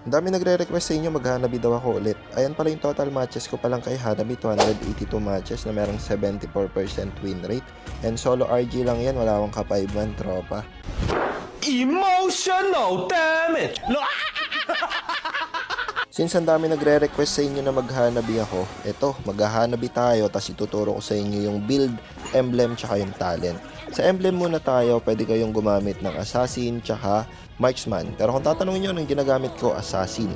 Ang dami nagre-request sa inyo mag-Hanabi daw ako ulit. Ayan pala yung total matches ko palang kay Hanabi, 282 matches na merong 74% win rate. And solo RG lang yan, wala akong ka-5 man tropa. Emotional damage! Since ang dami nagre-request sa inyo na mag-Hanabi ako, eto, mag-Hanabi tayo, tas ituturo ko sa inyo yung build, emblem, tsaka yung talent. Sa emblem muna tayo, pwede kayong gumamit ng assassin, tsaka marksman. Pero kung tatanungin nyo anong ginagamit ko, assassin.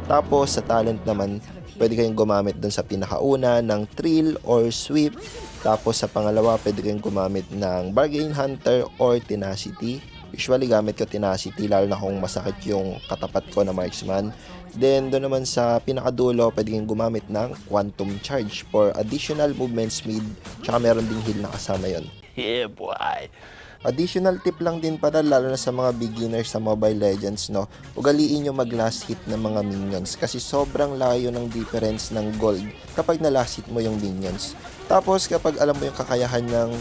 Tapos sa talent naman, pwede kayong gumamit dun sa pinakauna ng thrill or sweep. Tapos sa pangalawa, pwede kayong gumamit ng bargain hunter or tenacity. Usually gamit ko tenacity lalo na kung masakit yung katapat ko na marksman. Then doon naman sa pinakadulo, pwede kayong gumamit ng quantum charge for additional movement speed. Tsaka meron ding heal na kasama yon. Yeah, boy! Additional tip lang din para lalo na sa mga beginners sa Mobile Legends, no, ugaliin nyo mag last hit ng mga minions kasi sobrang layo ng difference ng gold kapag na last hit mo yung minions. Tapos kapag alam mo yung kakayahan ng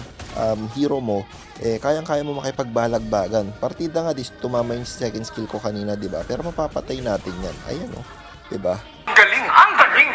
hero mo, kayang-kaya mo makipagbalagbagan. Partida nga, tumama yung second skill ko kanina, diba? Pero mapapatay natin yan. Ayan, oh, diba? Ang galing! Ang galing!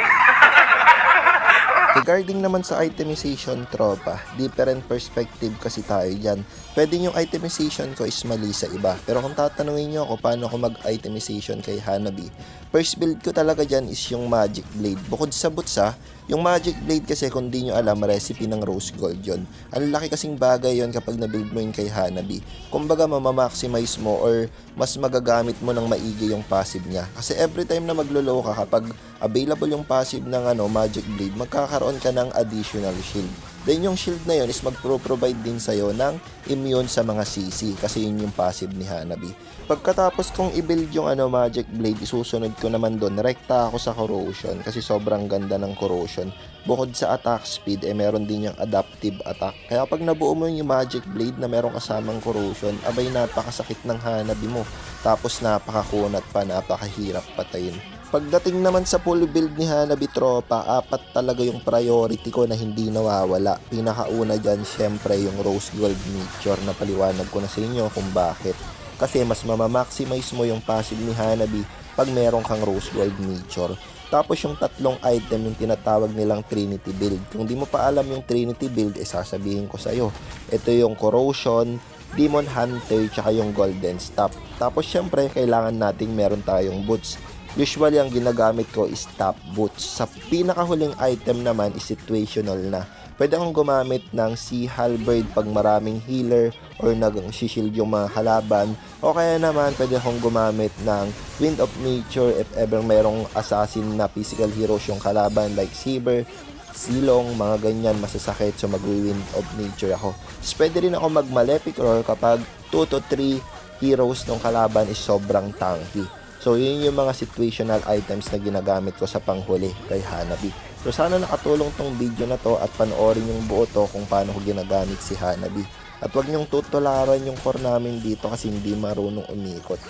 Regarding naman sa itemization, tropa, different perspective kasi tayo dyan. Pwede yung itemization ko is mali sa iba. Pero kung tatanungin nyo ako paano ako mag-itemization kay Hanabi, first build ko talaga dyan is yung Magic Blade. Bukod sa butsa, yung Magic Blade kasi kung di nyo alam, recipe ng Rose Gold yun. Ang laki kasing bagay yon kapag na-build mo yun kay Hanabi. Kumbaga mamamaximize mo or mas magagamit mo ng maigi yung passive niya. Kasi every time na maglo-low ka, kapag available yung passive ng Magic Blade, magkakaroon ka ng additional shield. Then yung shield na yun is magpro-provide din sa'yo ng immune sa mga CC kasi yun yung passive ni Hanabi. Pagkatapos kong i-build yung Magic Blade, isusunod ko naman doon, rekta ako sa corrosion kasi sobrang ganda ng corrosion. Bukod sa attack speed, meron din yung adaptive attack. Kaya pag nabuo mo yung Magic Blade na meron kasamang corrosion, abay napakasakit ng Hanabi mo. Tapos napakakunat pa, napakahirap patayin. Pagdating naman sa full build ni Hanabi tropa, 4 talaga yung priority ko na hindi nawawala. Pinakauna dyan, syempre yung Rose Gold Meteor na paliwanag ko na sa inyo kung bakit. Kasi mas mamamaximize mo yung passive ni Hanabi pag meron kang Rose Gold Meteor. Tapos yung tatlong item yung tinatawag nilang Trinity build. Kung di mo pa alam yung Trinity build, sasabihin ko sa'yo. Ito yung Corrosion, Demon Hunter, tsaka yung Golden Staff. Tapos syempre, kailangan nating meron tayong boots. Usually, ang ginagamit ko is top boots. Sa pinakahuling item naman is situational na. Pwede akong gumamit ng Sea Halberd pag maraming healer or nag-shield yung mga kalaban. O kaya naman, pwede akong gumamit ng Wind of Nature if ever mayroong assassin na physical heroes yung kalaban like Saber, Silong, mga ganyan masasakit. So, mag-Wind of Nature ako. So, pwede rin ako mag-Malefic Roar kapag 2 to 3 heroes ng kalaban is sobrang tanky. So, yun yung mga situational items na ginagamit ko sa panghuli kay Hanabi. So, sana nakatulong tong video na to at panoorin yung buo to kung paano ko ginagamit si Hanabi. At huwag nyong tutularan yung core namin dito kasi hindi marunong umikot.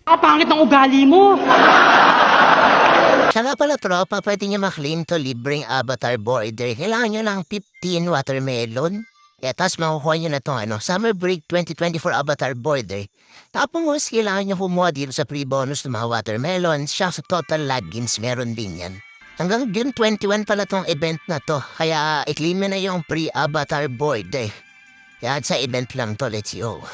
Kapangit ng ugali mo! Siya nga pala tropa, pwede nyo maklaim to libreng avatar border. Kailangan nyo lang 15 watermelon. Tapos makukuha nyo na to Summer Break 2024 avatar border. Tapos kailangan nyo kumuha dito sa free bonus ng mga watermelon. Siya sa total logins, meron din yan. Hanggang June 21 pala tong event na to. Kaya i-claim na yung free avatar border. Kaya sa event lang to, let's go.